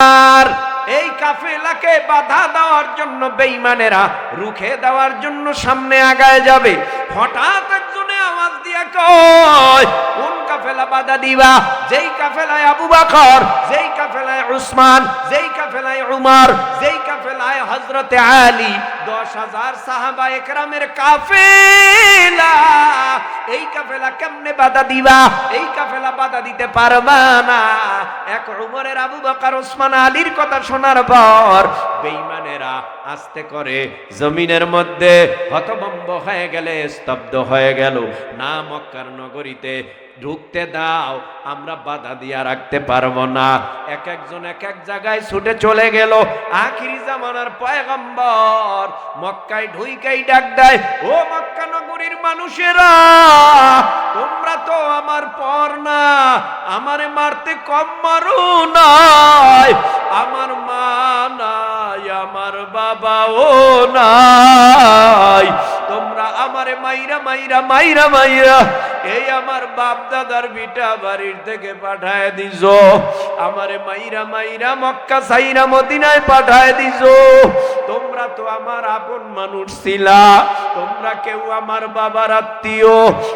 আর এই কাফেলাকে বাধা দেওয়ার জন্য বেঈমানেরা রুখে দেওয়ার জন্য সামনে আগায় যাবে। হঠাৎ একজনে আওয়াজ দিয়ে কয়, কোন কাফেলা বাধা দিবা? যেই কাফেলায় আবু বকর, যেই কাফেলায় উসমান, যেই কাফেলায় উমর, যেই কাফেলায় হযরতে আলী, 10,000 সাহাবা একরামের কাফেলা। এই কাফেলা কেমনে বাধা দিবা? এই কাফেলা বাধা দিতে পারবা না। এক উমরের, আবু বকর, উসমান, আলীর কথা শোনার পর বেঈমানেরা আস্তে করে জমিনের মধ্যে হতভম্ব হয়ে গেলে, স্তব্ধ হয়ে গেল। না মক্কার নগরীতে ঢুকতে দাও, আমরা বাধা দিয়া রাখতে পারবো না। এক একজন এক এক জায়গায় ছুটে চলে গেল। আখিরি জামানার পয়গম্বর মক্কায় ঢুইকাই ডাক দেয়, ও মক্কা নগরীর মানুষেরা, তোমরা তো আমার পর না, আমারে মারতে কম মারু নাই, আমার মা নাই, আমার বাবাও নাই, তোমরা আমারে মাইরা মাইরা মাইরা মাইরা এই আমার বাপ দাদার ভিটা বাড়ির থেকে পাঠায় দিছো, আমারে মাইরা মাইরা মক্কা সাইরা মদিনায় পাঠায় দিছো। তোমরা তো আমার আপন মানুষ ছিলা, তোমরা কেউ আমার বাবার আত্মীয়,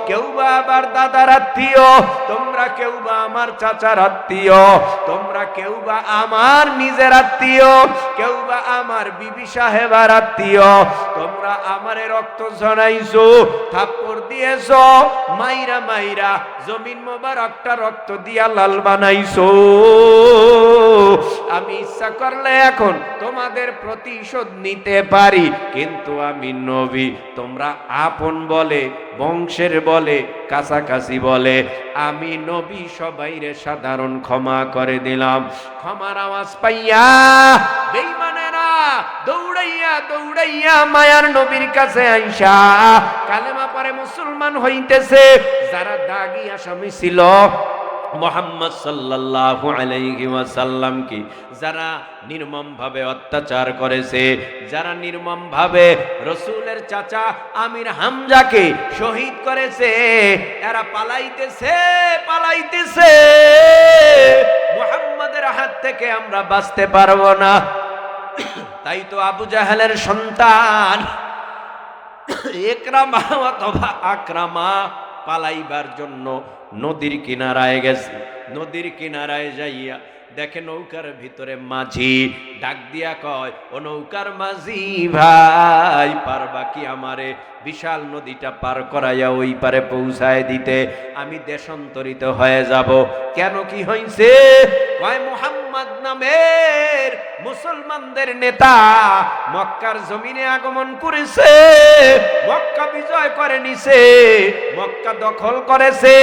কেউ বা আবার দাদার আত্মীয়, তোমরা কেউ বা আমার চাচার আত্মীয়, তোমরা কেউ বা আমার নিজের আত্মীয়, কেউ বা আমার বিবি সাহেবার আত্মীয়, তোমরা আমারে রক্ত ঝরাইছো, থাপ্পড় দিয়েছো, মাইরা মাইরা জমিন মোবারকটা রক্ত দিয়া লাল বানাইছো। আমি ইচ্ছা করলে এখন তোমাদের প্রতিশোধ নিতে পারি, কিন্তু আমি নবী, তোমরা আপন বলে, বংশের বলে, কাছাকাছি বলে, আমি নবী সবাইরে সাধারণ ক্ষমা করে দিলাম। ক্ষমার আওয়াজ পাইয়া বেঈমানেরা দৌড়াইয়া দৌড়াইয়া মায়ার নবীর কাছে আইসা কালেমা পড়ে মুসলমান হইতেছে। যারা দাগী আসামি ছিল মুহাম্মদ সাল্লাল্লাহু আলাইহি ওয়াসাল্লাম কি, যারা নির্মম ভাবে অত্যাচার করেছে, যারা নির্মম ভাবে রাসূলের চাচা আমির হামজাকে শহীদ করেছে, এরা পালাইতেছে পালাইতেছে। মুহাম্মাদের হাত থেকে আমরা বাঁচতে পারবো না। তাই তো আবু জাহেলের সন্তান ইকরামা অথবা আকরামা পালাইবার জন্য নদীর কিনারায় গেছে। নদীর কিনারায় যাইয়া দেখে নৌকার ভিতরে মাঝি ডাক দিয়া কয়, ও নৌকার মাঝি ভাই, পারবা কি আমারে বিশাল নদীটা পার করাইয়া ওই পারে পৌঁছায় দিতে? আমি দেশান্তরিত হয়ে যাব। কেন, কি হইছে? কয়, মুহাম্মদ নামের মুসলমানদের নেতা মক্কার জমিনে আগমন করেছে, মক্কা বিজয় করে নিছে, মক্কা দখল করেছে।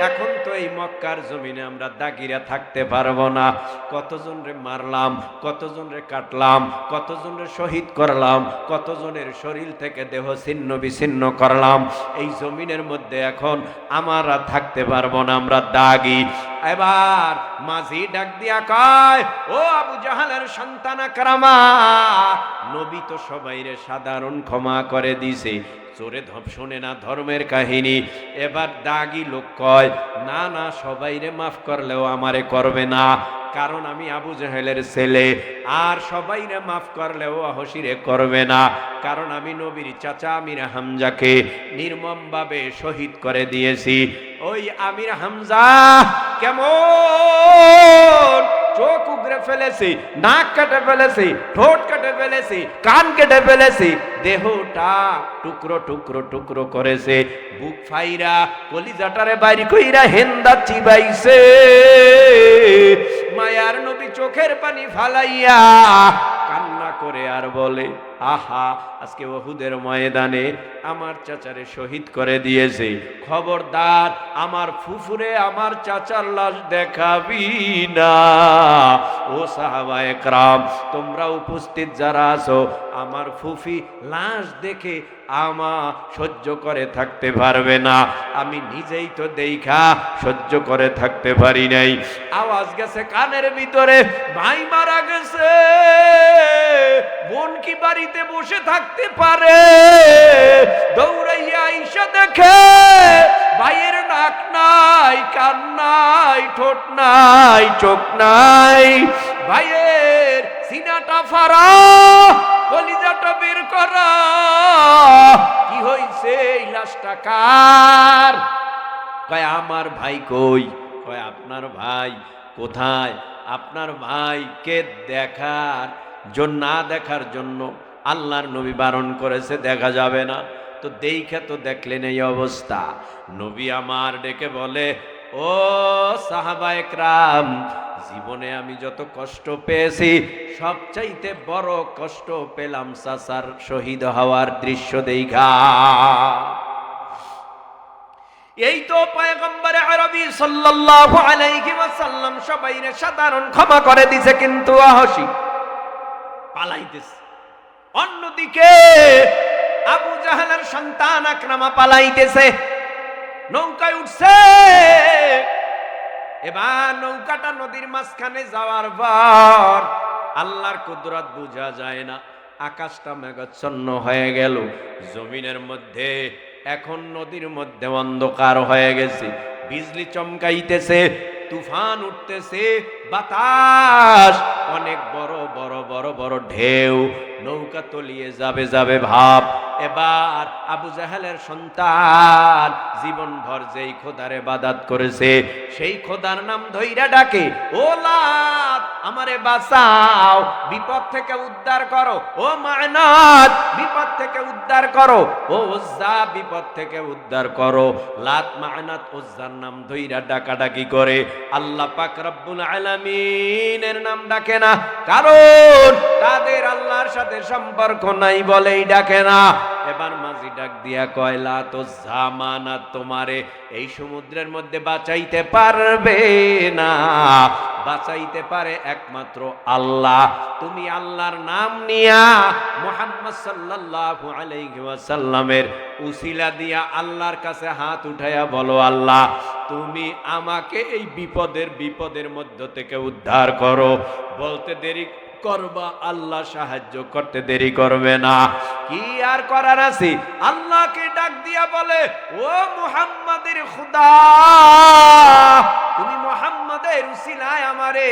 এখন তো এই মক্কার জমিনে আমরা দাগিরা থাকতে পারবো না। কতজন রে মারলাম, কতজন রে কাটলাম, কতজন রে শহীদ করলাম, কতজনের শরীর থেকে দেহ ছিন্ন বিচ্ছিন্ন করলাম। এই জমিনের মধ্যে এখন আমরা থাকতে পারবো না, আমরা দাগি। এবার মাঝি ডাক দিয়া কয়, ও আবু জাহালের সন্তান আকরামা, নবী তো সবাইরে সাধারণ ক্ষমা করে দিছে, চোরে শোনে না ধর্মের কাহিনী। এবার দাগি লোক কয়, না না, সবাইরে মাফ করলেও আমারে করবে না, কারণ আমি আবু জাহেলের ছেলে। আর সবাইরে মাফ করলেও হসিরে করবে না, কারণ আমি নবীর চাচা আমির হামজাকে নির্মম ভাবে শহীদ করে দিয়েছি। ওই আমির হামজা কেমন চোখ উগড়ে ফেলেছি, নাক কেটে ফেলেছি, ঠোঁট কেটে ফেলেছি, কান কেটে ফেলেছি, দেহটা টুকরো টুকরো টুকরো করেছে, বুক ফাইরা কলিজাটারে বাইরে কইরা হেন্দা চিবাইছে। মায়ার নবী চোখের পানি ফালাইয়া কান্না করে আর বলে, আহা, আজকে উহুদের ময়দানে আমার চাচারে শহীদ করে দিয়েছে, খবরদার আমার ফুফুরে আমার চাচার লাশ দেখাবি না। ও সাহাবায়ে কেরাম, তোমরা উপস্থিত যারা আছো, আমার ফুফি লাশ দেখে আমা সহ্য করে থাকতে পারবে না, আমি নিজেই তো দেখা সহ্য করে থাকতে পারি নাই। আওয়াজ গেছে কানের ভিতরে, ভাই মারা গেছে, বোন কি বাড়িতে বসে থাকতে পারে? দৌড়াইয়া আইসা দেখে ভাইয়ের নাক নাই, কান নাই, ঠোঁট নাই, চোখ নাই, ভাইয়ের সিনাটা ফাড়া, কলিজাটা বের করা। কি হইছে? এই লাশটা কার? কয় আমার ভাই। কই? কয় আপনার ভাই। কোথায়? আপনার ভাইকে দেখার জন্য, না দেখার জন্য আল্লাহর নবী বারণ করেছে, দেখা যাবে না। তো দেখে তো দেখলেন এই অবস্থা। নবী আমার ডেকে বলে, ও সাহাবায়ে কেরাম, জীবনে আমি যত কষ্ট পেয়েছি সবচাইতে বড় কষ্ট পেলাম চাচার শহীদ হওয়ার দৃশ্য দেখা। এই তো পয়গম্বর আরবি সাল্লাল্লাহু আলাইহি ওয়াসাল্লাম সবাইরে সাধারণ ক্ষমা করে দিয়েছে, কিন্তু ওয়াহশী পালাইতেছে। অন্যদিকে আবু জাহেলের সন্তান আকরামা পালাইতেছে, নৌকায় উঠছে। এবার নৌকাটা নদীর মাঝখানে যাওয়ার পর আল্লাহর কুদরত বোঝা যায় না। আকাশটা মেঘাচ্ছন্ন হয়ে গেল, জমিনের মধ্যে এখন নদীর মধ্যে অন্ধকার হয়ে গেছে, বিজলি চমকাইতেছে, তুফান উঠতেছে, বাতাস, অনেক বড় বড় বড় বড় ঢেউ, নৌকা তলিয়ে যাবে যাবে ভাব। এবার আবু জাহেলের সন্তান জীবনভর যেই খোদার ইবাদত করেছে সেই খোদার নাম ধইরা ডাকে, ও লাত আমারে বাঁচাও, বিপদ থেকে উদ্ধার করো, ও মানাত বিপদ থেকে উদ্ধার করো, ও উজ্জা বিপদ থেকে উদ্ধার করো। লাত মানাত উজ্জার নাম ধইরা ডাকাডাকি করে, আল্লাহ পাক রব্বুল আলামিনের নাম ডাকে না, কারণ তাদের আল্লাহর সাথে সম্পর্ক নাই বলেই ডাকে না। এবার মাঝি ডাক দিয়া কয়, লাত উজ্জা মানাত তোমারে এই সমুদ্রের মধ্যে বাঁচাইতে পারবে না, বাঁচাইতে পারে একমাত্র আল্লাহ। তুমি আল্লাহর নাম নিয়া মুহাম্মদ সাল্লাল্লাহু আলাইহি ওয়াসাল্লামের উসিলা দিয়া আল্লাহর কাছে হাত উঠায়া বলো, আল্লাহ তুমি আমাকে এই বিপদের মধ্য থেকে উদ্ধার করো। বলতে দেরি করবা, আল্লাহ সাহায্য করতে দেরি করবে না। কি আর করার আছে? আল্লাহকে ডাক দিয়া বলে, ও মুহাম্মাদের খুদা, তুমি মুহাম্মাদের উসিলায় আমারে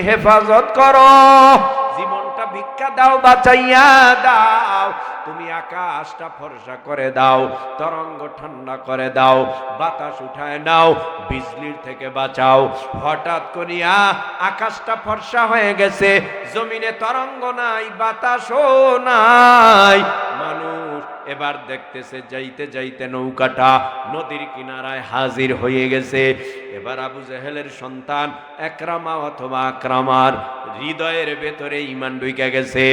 হেফাজত করো, জীবনটা ভিক্ষা দাও, বাঁচাইয়া দাও। তুমি আকাশটা ফর্সা করে দাও, তরঙ্গ ঠান্ডা করে দাও, বাতাস উঠায় নাও, বিজলির থেকে বাঁচাও। হঠাৎ করিয়া আকাশটা ফর্সা হয়ে গেছে, জমিনে তরঙ্গ নাই, বাতাসও নাই। মানুষ এবার দেখতেছে যাইতে যাইতে নৌকাটা নদীর কিনারায় হাজির হয়ে গেছে। এবার আবু জাহেলের সন্তান একরামা অথবা আকরামার হৃদয়ের ভেতরে ঈমান ঢুকে গেছে,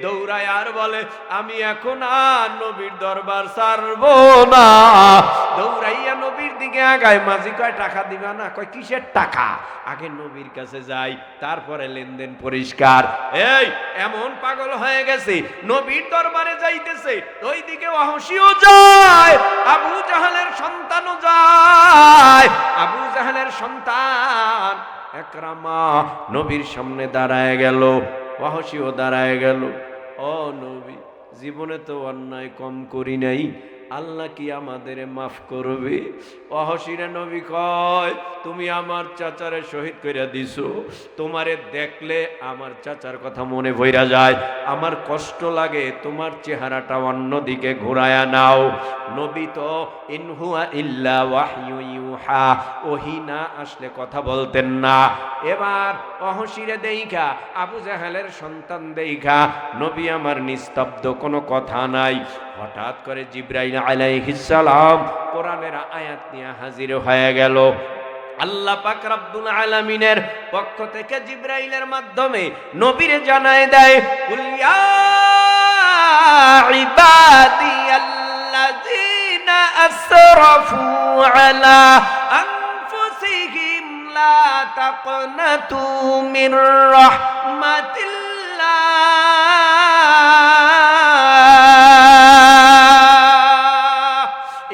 দৌড়ায় আর বলে, আমি এখন আর নবীর দরবার ছাড়বো না। দৌড়াইয়া নবীর দিকে আগায়। মাঝি কয়, টাকা দিবা না? কয়, কিসের টাকা? আগে নবীর কাছে যাই, তারপরে লেনদেন পরিষ্কার। এই এমন পাগল হয়ে গেছে, নবীর দরবারে যাইতেছে, ওইদিকে ওয়াহশীও যায়, আবু জাহেলের সন্তানও যায়। আবু জাহেলের সন্তান একরামা নবীর সামনে দাঁড়ায় গেল, ওয়াহশীও দাঁড়ায় গেল। ও নবী, জীবনে তো অন্যায় কম করি নাই, আল্লাহ কি আমাদের মাফ করবে? ওয়াহশীরে নবী কয়, তুমি আমার চাচারে শহীদ কইরা দিছো, তোমারে দেখলে আমার চাচার কথা মনে পইরা যায়, আমার কষ্ট লাগে, তোমার চেহারাটা অন্যদিকে ঘুরায়া নাও। নবী তো ইন হুয়া ইল্লা ওয়াহয়ু ইউহা, ওহী না আসলে কথা বলতেন না। এবার ওয়াহশীরে দেইখা, আবু জাহেলের সন্তান দেইখা নবী আমার নিস্তব্ধ, কোনো কথা নাই। হঠাৎ করে জিবরাইল আলাইহিস সালাম কোরআনের আয়াত নিয়ে হাজির হয়ে গেল। আল্লাহ পাক রব্বুল আলামিনের পক্ষ থেকে জিবরাইলের মাধ্যমে নবীরে জানায় দেয়, কুল ইয়া ইবাদিয়াল্লাযীনা আসরাফু আলা আনফুসিহিম লা তাকনাতু মির রাহমাতিল্লাহ,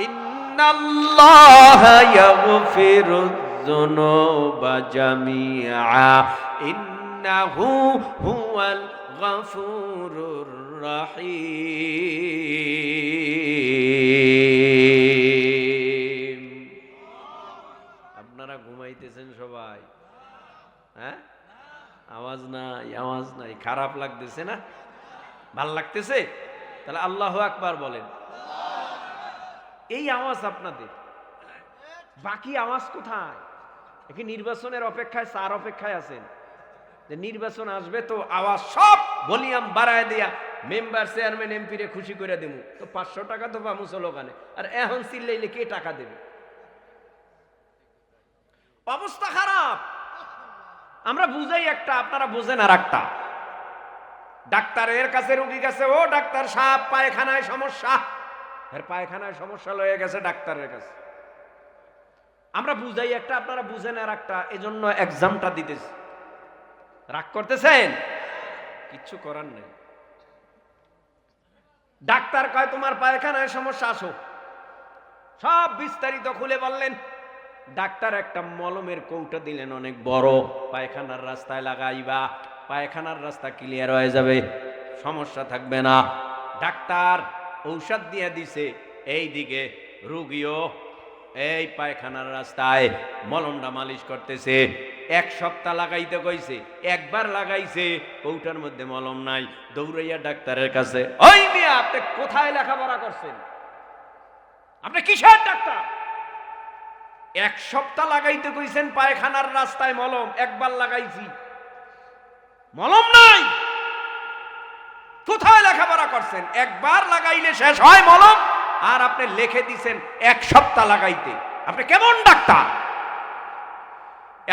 ইন্নাল্লাহা ইয়াগফিরুয যুনুবা জামিআ, ইন্নাহু হুয়াল গফুরুর রহিম। আপনারা ঘুমাইতেছেন সবাই? হ্যাঁ, আওয়াজ আওয়াজ নাই, খারাপ লাগতেছে না? ভাল লাগতেছে? তাহলে আল্লাহু আকবার বলেন। এই আওয়াজ আপনাদের, বাকি আওয়াজ কোথায়? কি নির্বাচনের অপেক্ষায়, সার অপেক্ষায় আছেন যে নির্বাচন আসবে তো আওয়াজ সব ভলিউম বাড়ায় দিয়া মেম্বার চেয়ারম্যান এমপি রে খুশি করে দেবো, তো 500 টাকা তো পাবো স্লোগানে, আর এখন চিল্লাইলে কে টাকা দেবে? অবস্থা খারাপ। আমরা বুঝাই একটা, আপনারা বুঝেন আর একটা। ডাক্তারের কাছে রোগী গেছে, ও ডাক্তার সাহেব পায়খানায় সমস্যা, এর পায়খানায় সমস্যা লয়ে গেছে ডাক্তারের কাছে। আমরা বুঝাই একটা, আপনারা বুঝেন আর একটা, এজন্য এক্সামটা দিতেছি। রাগ করতেছেন? কিচ্ছু করার নেই। ডাক্তার কয় তোমার পায়খানায় সমস্যা, আসো। সব বিস্তারিত খুলে বললেন। ডাক্তার একটা মলমের কৌটা দিলেন অনেক বড়, পায়খানার রাস্তায় লাগাইবা, পায়খানার রাস্তা ক্লিয়ার হয়ে যাবে, সমস্যা থাকবে না। ডাক্তার ঔষধ দিয়ে দিছে, এই দিকে রোগীও এই পায়খানার রাস্তায় মলমটা মালিশ করতেছে। 1 সপ্তাহ লাগাইতে কইছে, একবার লাগাইছে, কৌটার মধ্যে মলম নাই। দৌড়াইয়া ডাক্তারের কাছে, ওই মিয়া আপনি কোথায় লেখাপড়া করছেন? আপনি কিসের ডাক্তার? 1 সপ্তাহ লাগাইতে কইছেন পায়খানার রাস্তায় মলম, একবার লাগাইছি, মলম নাই। কোথায় লেখাপড়া করছেন? একবার লাগাইলে শেষ হয় মলম, আর আপনি লিখে দিছেন 1 সপ্তাহ লাগাইতে। আপনি কেমন ডাক্তার?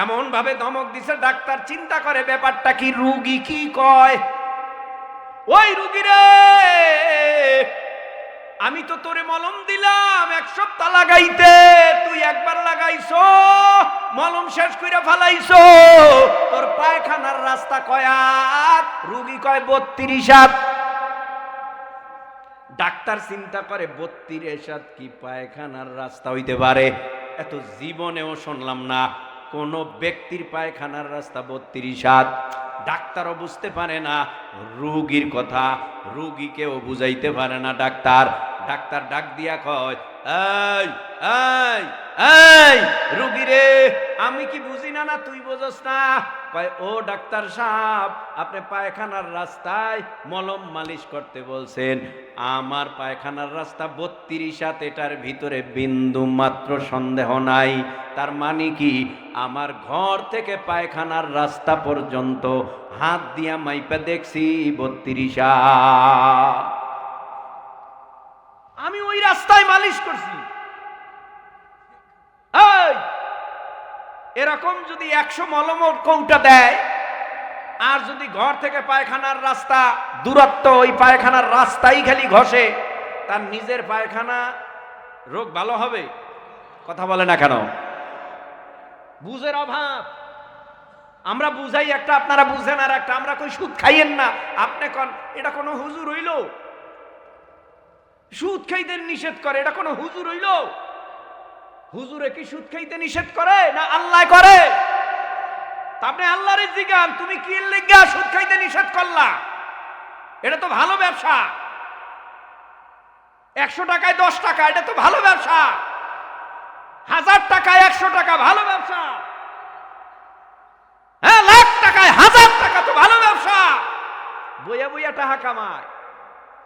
এমন ভাবে ধমক দিছে, ডাক্তার চিন্তা করে ব্যাপারটা কি, রোগী কি কয়, ওই রোগী রে আমি তো তোরে মলম দিলাম 1 সপ্তাহ লাগাইতে, তুই একবার লাগাইছো, মলম শেষ কইরা ফালাইছো, তোর পায়খানার রাস্তা কয়াত? রোগী কয় 32 হাত। ডাক্তার চিন্তা করে 32 হাত কি পায়খানার রাস্তা হইতে পারে? এত জীবনেও শুনলাম না কোন ব্যক্তির পায়খানার রাস্তা 32 হাত। ডাক্তারও বুঝতে পারে না রোগীর কথা, রোগীকেও বুঝাইতে পারে না ডাক্তার। ডাক্তার ডাক দিয়া কয়, এই এই এই রোগী রে, আমি কি বুঝি না, না তুই বুঝস না? কয়, ও ডাক্তার সাহেব, আপনি পায়খানার রাস্তায় মলম মালিশ করতে বলছেন, আমার পায়খানার রাস্তা 32 হাত, এটার ভিতরে বিন্দু মাত্র সন্দেহ নাই। তার মানে কি, আমার ঘর থেকে পায়খানার রাস্তা পর্যন্ত হাত দিয়া মাইপা দেখছি 32 হাত। আমি ওই রাস্তায় মালিশ করছি। এরকম যদি 100 মলমের কৌটা দেয়, আর যদি ঘর থেকে পায়খানার রাস্তা দূরত্ব, ওই পায়খানার রাস্তাই খালি ঘষে, তার নিজের পায়খানা রোগ ভালো হবে? কথা বলে না কেন? বুঝের অভাব। আমরা বুঝাই একটা, আপনারা বুঝেন আর একটা। আমরা কই সুদ খাইয়েন না, আপনি কোন এটা কোনো হুজুর হইল? সুদ খাইতে নিষেধ করে, এটা কোনো হুজুর হইল? হুজুরে কি সুদ খাইতে নিষেধ করে না আল্লাহ করে? আপনি আল্লাহরে জিজ্ঞান, তুমি কি লিগা সুদ খাইতে নিষেধ করলা? এটা তো ভালো ব্যবসা। 100 টাকায় 10 টাকা, এটা তো ভালো ব্যবসা। 1000 টাকায় 100 টাকা, ভালো ব্যবসা। হ্যাঁ, লাখ টাকায় 1000 টাকা তো ভালো ব্যবসা। বইয়া বইয়া টাকা কামায়,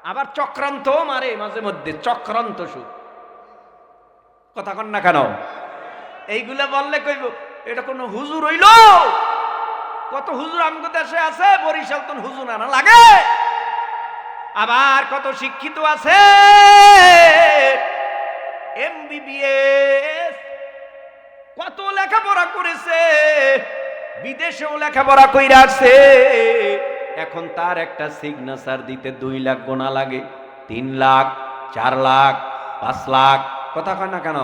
আবার চক্রান্ত মারে মাঝে মধ্যে, চক্রান্ত সুদ। কথা কন না কেন? এইগুলা বললে কইব এটা কোন হুজুর হইল? কত হুজুর আমগো দেশে আছে, বরিশাল তো হুজুর আনা লাগে। আবার কত শিক্ষিত আছে, MBBS, কত লেখাপড়া করেছে, বিদেশেও লেখাপড়া কইরা আসছে। এখন তার একটা সিগনেচার দিতে 2 লাখ গোনা লাগে, 3 লাখ, 4 লাখ, 5 লাখ। কথা কয় না কেন?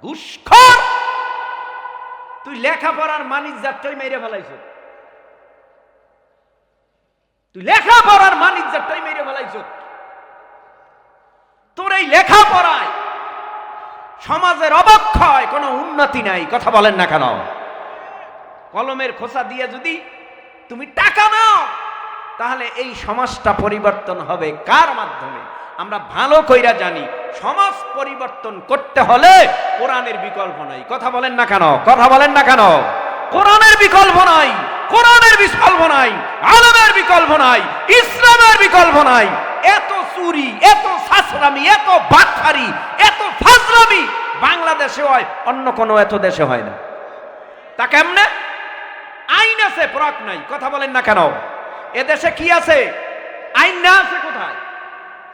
ঘুষখোর! তুই লেখাপড়ার মানিজ্জাতটাই মেরে ফেলাইছ। তুই লেখাপড়ার মানিজ্জাতটাই মেরে ফেলাইছ। তোর এই লেখাপড়ায় সমাজের অবক্ষয়, কোনো উন্নতি নাই। কথা বলেন না কেন? কলমের খোসা দিয়ে যদি তুমি টাকা নাও, তাহলে এই সমাজটা পরিবর্তন হবে কার মাধ্যমে? আমরা ভালো কইরা জানি সমাজ পরিবর্তন করতে হলে কোরআনের বিকল্প নাই। কথা বলেন না কেন? কথা বলেন না কেন? কোরআনের বিকল্প নাই। কোরআনের বিকল্প নাই, আলেমের বিকল্প নাই, ইসলামের বিকল্প নাই। এত চুরি, এত ছাছরামি, এত বাটখারি, এত ফাজলামি বাংলাদেশে হয়, অন্য কোনো এত দেশে হয় না। তা কেমনে? আইন আছে, প্রয়োগ নাই। কথা বলেন না কেন? এদেশে কি আছে? আইন না আছে কোথায়?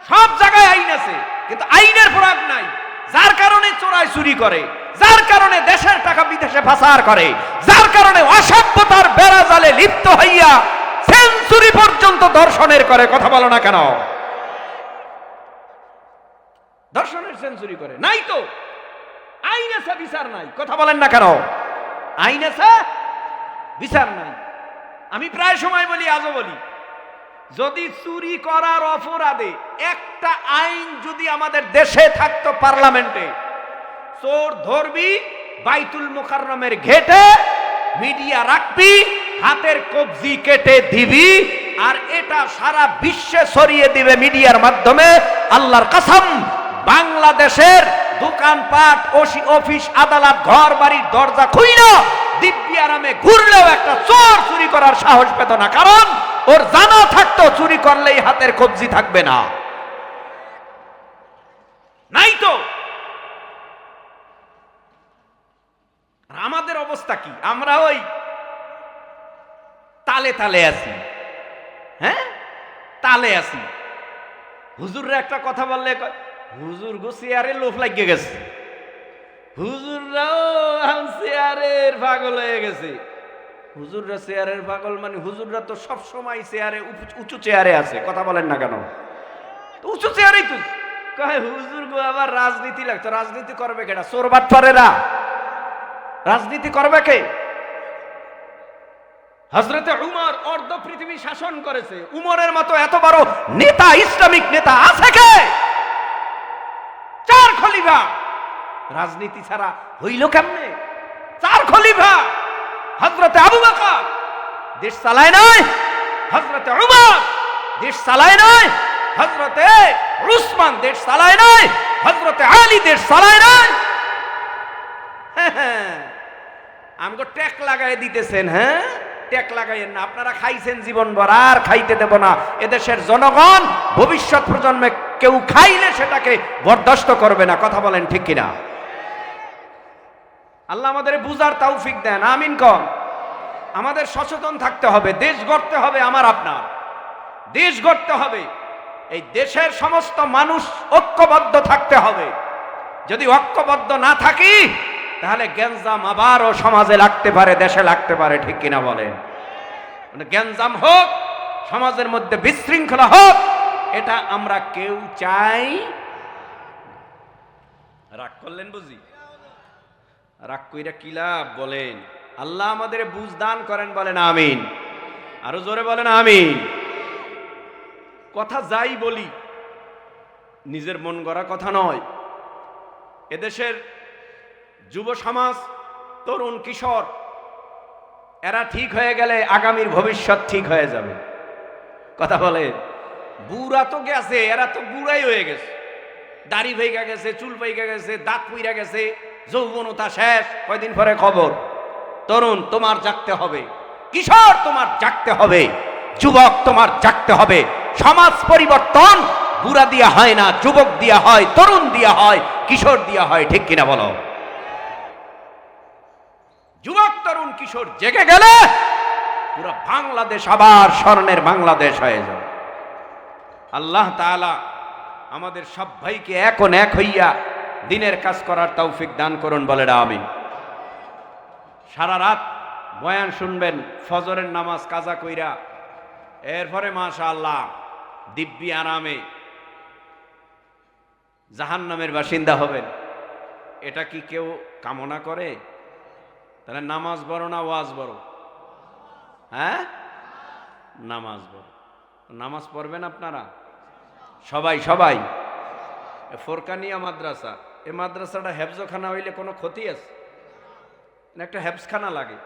সব জায়গায় আইন আছে, কিন্তু আইনের প্রয়োগ নাই। যার কারণে চোরাই চুরি করে, যার কারণে দেশের টাকা বিদেশে পাচার করে, যার কারণে অসভ্যতার বেড়াজালে লিপ্ত হইয়া সেঞ্চুরি পর্যন্ত দর্শনের করে। কথা বলো না কেন? দর্শনের সেঞ্চুরি করে নাই তো। আইন আছে, বিচার নাই। কথা বলেন না কেন? আইন আছে, বিচার নাই। আমি প্রায় সময় বলি, আজও বলি, যদি চুরি করার অপরাধে একটা আইন যদি আমাদের দেশে থাকতো, পার্লামেন্টে, চোর ধরবি বাইতুল মুকাররমের ঘেটে, মিডিয়া রাখবি, হাতের কবজি কেটে দিবি, আর এটা সারা বিশ্বে ছড়িয়ে দিবে মিডিয়ার মাধ্যমে, আল্লাহর কসম, বাংলাদেশের দোকানপাট, অফিস, আদালত, ঘর বাড়ির দরজা খুইলা দিব্যি আরামে ঘুরলেও একটা চোর চুরি করার সাহস পেত না। কারণ ওর জানা থাকতো চুরি করলেই হাতের কবজি থাকবে না। নাই তো। আমাদের অবস্থা কি? আমরা ওই তালে তালে আছি। হ্যাঁ, তালে আছি। হুজুররা একটা কথা বললে, হুজুর গো চেয়ারে লোভ লাগিয়ে গেছে, হুজুররাও চেয়ারের পাগল হয়ে গেছে। হুজুররা চেয়ারের পাগল মানে হুজুররা তো সব সময় চেয়ারে, উঁচু চেয়ারে আছে। কথা বলেন না কেন? উঁচু চেয়ারেই তো কয় হুজুর গো আবার রাজনীতি লাগতো। রাজনীতি করবে কেটা? চোর বাটপারেরা রাজনীতি করবে কে? হযরতে উমর অর্ধ পৃথিবী শাসন করেছে। উমরের মতো এত বড় নেতা, ইসলামিক নেতা আছে কে? 4 খলিফা। রাজনীতি ছাড়া হইল কেমনে? 4 খলিফা। হযরতে আবু বকর দেশ চালায় নাই, হযরতে উমর দেশ চালায় নাই, হযরতে উসমান দেশ চালায় নাই, হযরতে আলী দেশ চালায় নাই। আমগো ট্যাক লাগাই দিতেছেন। হ্যাঁ, ট্যাক লাগাইয়েন না। আপনারা খাইছেন জীবনভর, আর খাইতে দেব না। এদেশের জনগণ ভবিষ্যৎ প্রজন্মে কেউ খাইলে সেটাকে বরদাস্ত করবে না। কথা বলেন ঠিক কিনা? আল্লাহ আমাদের বুঝার তৌফিক দেন। আমিন কন। আমাদের সচেতন থাকতে হবে। দেশ গড়তে হবে, আমার আপনার দেশ গড়তে হবে। এই দেশের সমস্ত মানুষ ঐক্যবদ্ধ থাকতে হবে। যদি ঐক্যবদ্ধ না থাকি, তাহলে গ্যাঞ্জাম আবারও সমাজে লাগতে পারে, দেশে লাগতে পারে। ঠিক কিনা বলেন? গ্যাঞ্জাম হোক, সমাজের মধ্যে বিশৃঙ্খলা হোক, এটা আমরা কেউ চাই। রাগ করলেন বুঝি? রাগ কইরা কি লাভ বলেন? আল্লাহ আমাদের বুঝ দান করেন, বলেন আমিন। আরো জোরে বলেন আমিন। কথা যাই বলি, নিজের মন গড়া কথা নয়। এদেশের যুব সমাজ, তরুণ কিশোর, এরা ঠিক হয়ে গেলে আগামীর ভবিষ্যৎ ঠিক হয়ে যাবে। কথা বলে, বুড়া তো গেছে, এরা তো বুড়াই হয়ে গেছে। দাড়ি ভেঙে গেছে, চুল ভেঙে গেছে, দাঁত পুইরা গেছে, যৌবনতা শেষ। কয়দিন পরে খবর। তরুণ, তোমার জাগতে হবে। কিশোর, তোমার জাগতে হবে। যুবক, তোমার জাগতে হবে। সমাজ পরিবর্তন বুড়া দিয়া হয় না, যুবক দিয়া হয়, তরুণ দিয়া হয়, কিশোর দিয়া হয়। ঠিক কিনা বলো? যুবক, তরুণ, কিশোর জেগে গেলে পুরো বাংলাদেশ আবার স্বর্ণের বাংলাদেশ হয়ে যাবে। আল্লাহ তাআলা আমাদের সব ভাইকে এখন এক হইয়া দিনের কাজ করার তৌফিক দান করুন, বলে আমিন। সারা রাত বয়ান শুনবেন, ফজরের নামাজ কাজা কইরা, এরপরে মাশাআল্লাহ দিব্যি আরামে জাহান্নামের বাসিন্দা হবেন। এটা কি কেউ কামনা করে? তাহলে নামাজ বড় না ওয়াজ বড়? হ্যাঁ, নামাজ বড়। নামাজ পড়বেন আপনারা সবাই সবাই। ফোরকানিয়া মাদ্রাসা, এই মাদ্রাসাটা হেফজখানা হইলে কোনো ক্ষতি আছে? একটা হেফজখানা লাগে,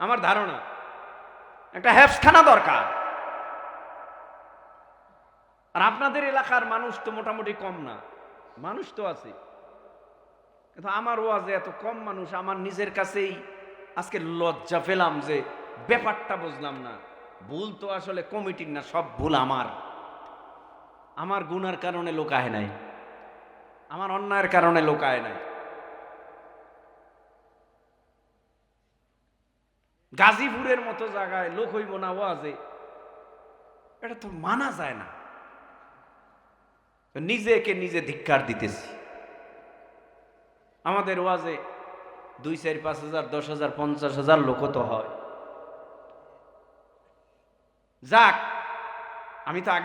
আমার ধারণা একটা হেফজখানা দরকার। আর আপনাদের এলাকার মানুষ তো মোটামুটি কম না, মানুষ তো আছে, কিন্তু আমার ওয়াজে এত কম মানুষ। আমার নিজের কাছেই আজকে লজ্জা পেলাম যে ব্যাপারটা বুঝলাম না। ভুল তো আসলে কমিটির না, সব ভুল আমার গুনার কারণে লোকায় নাই, আমার অন্যায়ের কারণে লোকায় নাই। গাজীপুরের মতো জায়গায় লোক হইব না ওয়াজে, এটা তো মানা যায় না। নিজেকে নিজে ধিক্কার দিতেছি। আমাদের ওয়াজে 2, 4, 5 হাজার, 10 হাজার, 50 হাজার লোক তো হয়। যাক, আমি তো আগে